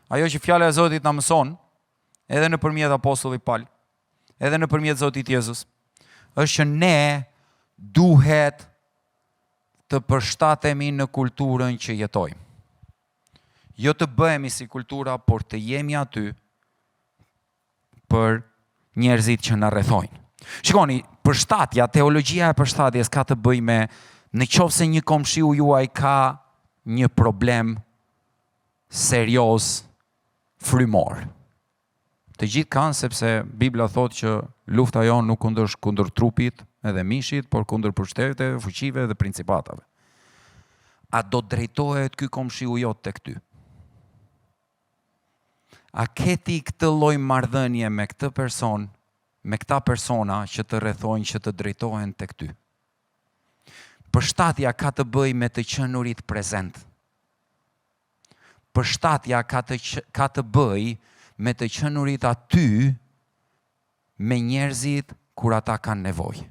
ajo që fjala e Zotit na mëson, edhe nëpërmjet apostullit Paul, edhe nëpërmjet Zotit Jezus, është që ne duhet të përshtatemi në kulturën që jetojmë. Jo të bëhemi si kultura, por të jemi aty për njerëzit që na rrethojnë. Shikoni, përshtatja, teologjia e përshtatjes ka të bëjë me nëse një komshiu juaj ka një problem serioz frymor. Të gjithë kanë, sepse Bibla thotë që lufta jonë nuk është kundër trupit edhe mishit, por kundër pushteteve, fuqive dhe principatave. A do drejtohet ky komshiu jot tek ty? A keti këtë lloj marrëdhënie me këtë person, me këta persona që të rrethojnë, që të drejtohen tek ty? Përshtatja ka të bëjë me të qenurit prezent. Përshtatja ka të bëjë me të qenurit aty me njerëzit kur ata kanë nevojë.